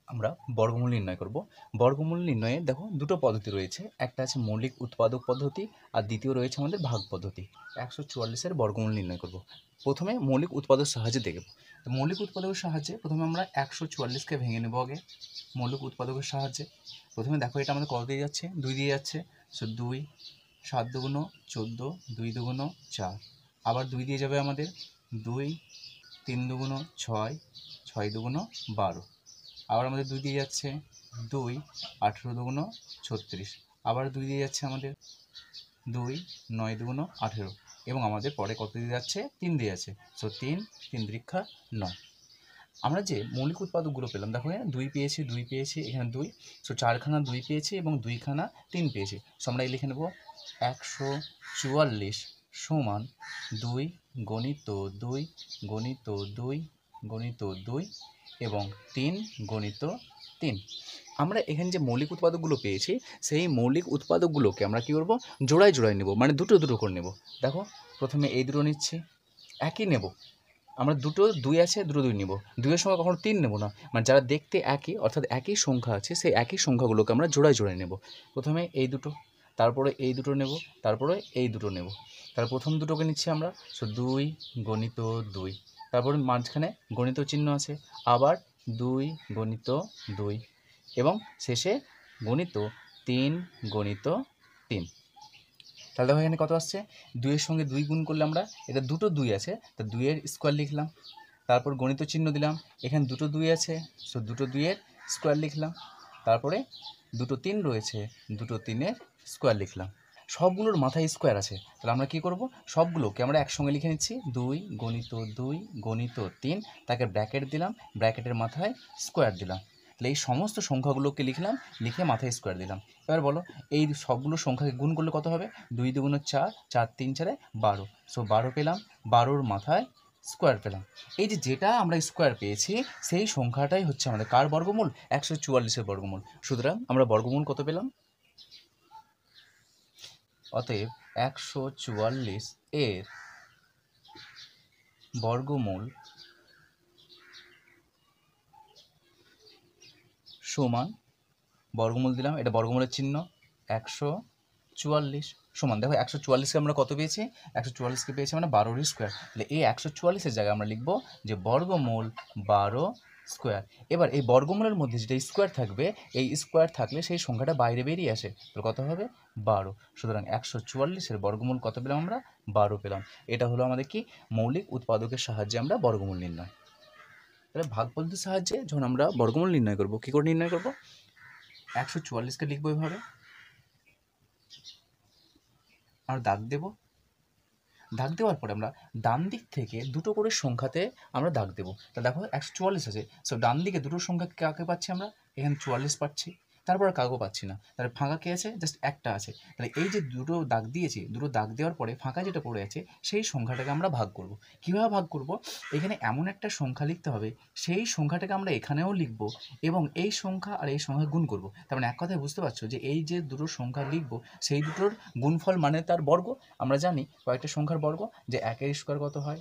আমরা বর্গমূল নির্ণয় করব। বর্গমূল নির্ণয়ে দেখো দুটো পদ্ধতি রয়েছে, একটা আছে মৌলিক উৎপাদক পদ্ধতি আর দ্বিতীয় রয়েছে আমাদের ভাগ পদ্ধতি। 144-এর বর্গমূল নির্ণয় করব। প্রথমে মৌলিক উৎপাদক সাহায্যে দেখব। তো মৌলিক উৎপাদকের সাহায্যে প্রথমে আমরা 144-কে ভেঙে নেব আগে। মৌলিক উৎপাদকের সাহায্যে প্রথমে দেখো এটা আমাদের কত দিয়ে যাচ্ছে, 2 দিয়ে যাচ্ছে। সো 2, 7 দুগুণ 14, 2 দুগুণ 4, আবার 2 দিয়ে যাবে আমাদের 2, 3 দুগুণ 6, 6 দুগুণ 12, আবার আমাদের 2 দিয়ে যাচ্ছে 2, 18 দুগুণ 36, আবার 2 দিয়ে যাচ্ছে আমাদের 2, 9 দুগুণ 18, এবং আমাদের পরে কত দিয়ে যাচ্ছে, 3 দিয়ে যাচ্ছে। সো 3, 3 তিরিক্ষা 9। আমরা যে মৌলিক উৎপাদকগুলো পেলাম দেখো, এখানে 2 পেয়েছি, 2 পেয়েছি, এখানে 2, সো 4খানা 2 পেয়েছি এবং 2খানা 3 পেয়েছি। সো আমরা এই লিখে নেব 144 সমান 2 গণিত 2 গণিত 2 গণিত 2 এবং 3 গণিত 3। আমরা এখানে যে মৌলিক উৎপাদকগুলো পেয়েছি সেই মৌলিক উৎপাদকগুলোকে আমরা কী করবো, জোড়ায় জোড়ায় নেব, মানে দুটো দুটো করে নেব। দেখো প্রথমে এই দুটো নিচ্ছি, একই নেব। আমরা দুটো 2 আছে, দুটো 2 নেব। 2-এর সঙ্গে কখনো 3 নেব না, মানে যারা দেখতে একই অর্থাৎ একই সংখ্যা আছে সেই একই সংখ্যাগুলোকে আমরা জোড়ায় জোড়ায় নেব। প্রথমে এই দুটো, তারপরে এই দুটো নেব, তারপরে এই দুটো নেব। তাহলে প্রথম দুটোকে নিচ্ছি আমরা। সো 2 গণিত 2, তারপরে মাঝখানে গণিত চিহ্ন আছে, আবার 2 গণিত 2 এবং শেষে গণিত 3 গণিত 3। তাহলে দেখো এখানে কত আসছে, 2-এর সঙ্গে 2 গুণ করলে আমরা, এটা দুটো 2 আছে তো 2-এর স্কোয়ার লিখলাম, তারপর গণিত চিহ্ন দিলাম, এখানে দুটো 2 আছে সো দুটো 2-এর স্কোয়ার লিখলাম, তারপরে দুটো 3 রয়েছে, দুটো 3-এর স্কোয়ার লিখলাম। সবগুলোর মাথায় স্কোয়ার আছে, তাহলে আমরা কী করব, সবগুলোকে আমরা একসঙ্গে লিখে নিচ্ছি। 2 গণিত 2 গণিত 3, তাকে ব্র্যাকেট দিলাম, ব্র্যাকেটের মাথায় স্কোয়ার দিলাম। তাহলে এই সমস্ত সংখ্যাগুলোকে লিখলাম, লিখে মাথায় স্কোয়ার দিলাম। এবার বলো এই সবগুলো সংখ্যাকে গুণ করলে কত হবে, 2 দুগুণ 4, 4 3 4 12, সো 12 পেলাম, 12-র মাথায় স্কোয়ার পেলাম। এই যে যেটা আমরা স্কোয়ার পেয়েছি সেই সংখ্যাটাই হচ্ছে আমাদের কার বর্গমূল, 144-এর বর্গমূল। সুতরাং আমরা বর্গমূল কত পেলাম, অতএব 144-এর বর্গমূল সমান, বর্গমূল দিলাম, এটা বর্গমূলের চিহ্ন, 144 সমান, দেখো 144-কে আমরা কত পেয়েছি, 144-কে পেয়েছি মানে 12-র স্কোয়ার। তাহলে এই 144-এর জায়গায় আমরা লিখব যে বর্গমূল 12 স্কোয়ার। এবার এই বর্গমূলের মধ্যে যেটা স্কোয়ার থাকবে, এই স্কোয়ার থাকলে সেই সংখ্যাটা বাইরে বেরিয়ে আসে, তাহলে কত হবে 12। সুতরাং 144-এর বর্গমূল কত পেলাম আমরা, 12 পেলাম। এটা হলো আমাদের কি, মৌলিক উৎপাদকের সাহায্যে আমরা বর্গমূল নির্ণয়। তাহলে ভাগ পদ্ধতির সাহায্যে যখন আমরা বর্গমূল নির্ণয় করব, কী করে নির্ণয় করব, 144-কে লিখবো এভাবে, আর দাগ দেব। দাগ দেওয়ার পরে আমরা ডান দিক থেকে দুটো করে সংখ্যাতে আমরা দাগ দেবো। তা দেখো 144 আছে, সো ডান দিকে দুটো সংখ্যা কাকে পাচ্ছি আমরা, এখানে 44 পাচ্ছি, তারপর আর কাউকে পাচ্ছি না, তাহলে ফাঁকা কে আছে, জাস্ট একটা আছে। তাহলে এই যে দুটো দাগ দিয়েছি, দুটো দাগ দেওয়ার পরে ফাঁকা যেটা পড়ে আছে সেই সংখ্যাটাকে আমরা ভাগ করব। কীভাবে ভাগ করব, এখানে এমন একটা সংখ্যা লিখতে হবে সেই সংখ্যাটাকে আমরা এখানেও লিখব এবং এই সংখ্যা আর এই সংখ্যা গুণ করব। তার মানে এক কথায় বুঝতে পারছো যে এই যে দুটো সংখ্যা লিখব সেই দুটোর গুণফল মানে তার বর্গ। আমরা জানি কয়েকটা সংখ্যার বর্গ, যে 1-এর স্কোয়ার কত হয়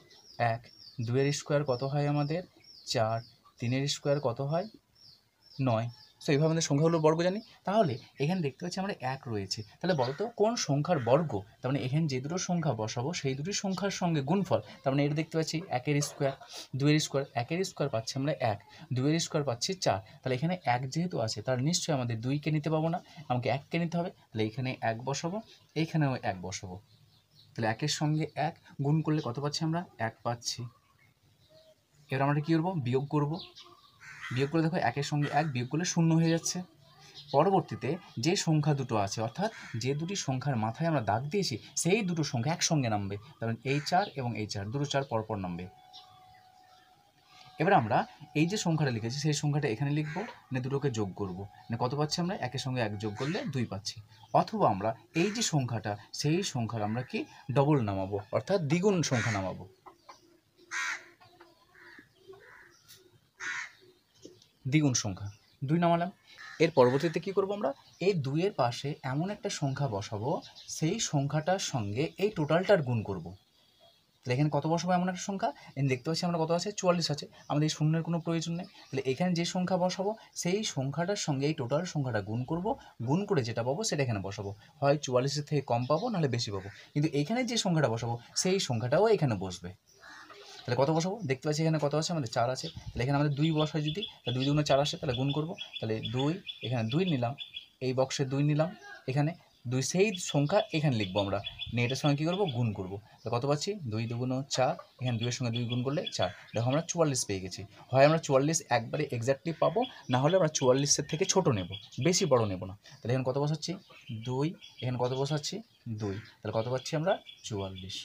1, 2-এর স্কোয়ার কত হয় আমাদের 4, 3-এর স্কোয়ার কত হয় 9। সো এইভাবে আমাদের সংখ্যাগুলোর বর্গ জানি। তাহলে এখানে দেখতে পাচ্ছি আমরা 1 রয়েছে, তাহলে বলো তো কোন সংখ্যার বর্গ, তার মানে এখানে যে দুটো সংখ্যা বসাবো সেই দুটি সংখ্যার সঙ্গে গুণফল। তার মানে এটা দেখতে পাচ্ছি 1-এর স্কোয়ার, 2-এর স্কোয়ার, 1-এর স্কোয়ার পাচ্ছি আমরা 1, 2-এর স্কোয়ার পাচ্ছি 4, তাহলে এখানে 1 যেহেতু আছে তার নিশ্চয়ই আমাদের 2কে নিতে পাবো না, আমাকে 1কে নিতে হবে। তাহলে এখানে 1 বসাবো, এইখানেও 1 বসাবো। তাহলে 1-এর সঙ্গে 1 গুণ করলে কত পাচ্ছি আমরা, 1 পাচ্ছি। এবার আমরা কী করবো, বিয়োগ করব। বিয়োগ করে দেখো 1-এর সঙ্গে 1 বিয়োগ করলে 0 হয়ে যাচ্ছে। পরবর্তীতে যে সংখ্যা দুটো আছে, অর্থাৎ যে দুটি সংখ্যার মাথায় আমরা দাগ দিয়েছি সেই দুটো সংখ্যা একসঙ্গে নামবে, তার মানে এই 4 এবং এই 4, দুটো 4 পরপর নামবে। এবার আমরা এই যে সংখ্যাটা লিখেছি সেই সংখ্যাটা এখানে লিখবো, মানে দুটোকে যোগ করব, মানে কত পাচ্ছি আমরা, 1-এর সঙ্গে 1 যোগ করলে 2 পাচ্ছি। অথবা আমরা এই যে সংখ্যাটা সেই সংখ্যার আমরা কি ডবল নামাবো, অর্থাৎ দ্বিগুণ সংখ্যা নামাবো। দ্বিগুণ সংখ্যা 2 নামালাম। এর পরবর্তীতে কী করবো, আমরা এই 2-এর পাশে এমন একটা সংখ্যা বসাবো সেই সংখ্যাটার সঙ্গে এই টোটালটার গুণ করব। তাহলে এখানে কত বসাবো এমন একটা সংখ্যা, দেখতে পাচ্ছি আমরা কত আছে 44 আছে, আমাদের এই শূন্যের কোনো প্রয়োজন নেই। তাহলে এখানে যে সংখ্যা বসাবো সেই সংখ্যাটার সঙ্গে এই টোটাল সংখ্যাটা গুণ করব, গুণ করে যেটা পাবো সেটা এখানে বসাবো, হয় 44-এর থেকে কম পাবো নাহলে বেশি পাবো, কিন্তু এখানে যে সংখ্যাটা বসাবো সেই সংখ্যাটাও এখানে বসবে। তাহলে কত বসাবো, দেখতে পাচ্ছি এখানে কত আছে আমাদের 4 আছে, তাহলে এখানে আমাদের 2 বসায় যদি, তাহলে 2 দুগুণে 4 আসে, তাহলে গুণ করবো, তাহলে 2 এখানে 2 নিলাম, এই বক্সে 2 নিলাম, এখানে 2 সেই সংখ্যা এখানে লিখবো আমরা, নিয়ে এটার সঙ্গে কী করবো গুণ করবো, তাহলে কত পাচ্ছি 2 দুগুণে 4, এখানে 2 এর সঙ্গে 2 গুণ করলে 4, দেখো আমরা 44 পেয়ে গেছি। হয় আমরা 44 একবারে এক্স্যাক্টলি পাবো, না হলে আমরা 44-এর থেকে ছোটো নেব, বেশি বড় নেব না। তাহলে এখানে কত বসাচ্ছি 2, এখানে কত বসাচ্ছি 2, তাহলে কত পাচ্ছি আমরা 44।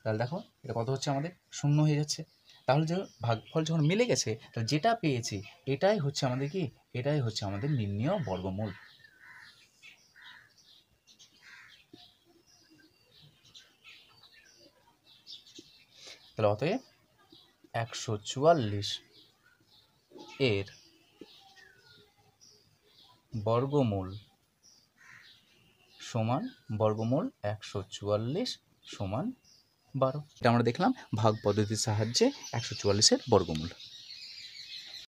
তাহলে দেখো এটা কত হচ্ছে আমাদের 0 হয়ে যাচ্ছে। তাহলে যে ভাগফল যখন মিলে গেছে, তাহলে যেটা পেয়েছি এটাই হচ্ছে আমাদের কি, এটাই হচ্ছে আমাদের নির্ণেয় বর্গমূল। তাহলে অতএব 144 এর বর্গমূল সমান বর্গমূল 144 সমান 12। এটা আমরা দেখলাম ভাগ পদ্ধতির সাহায্যে 144-এর বর্গমূল।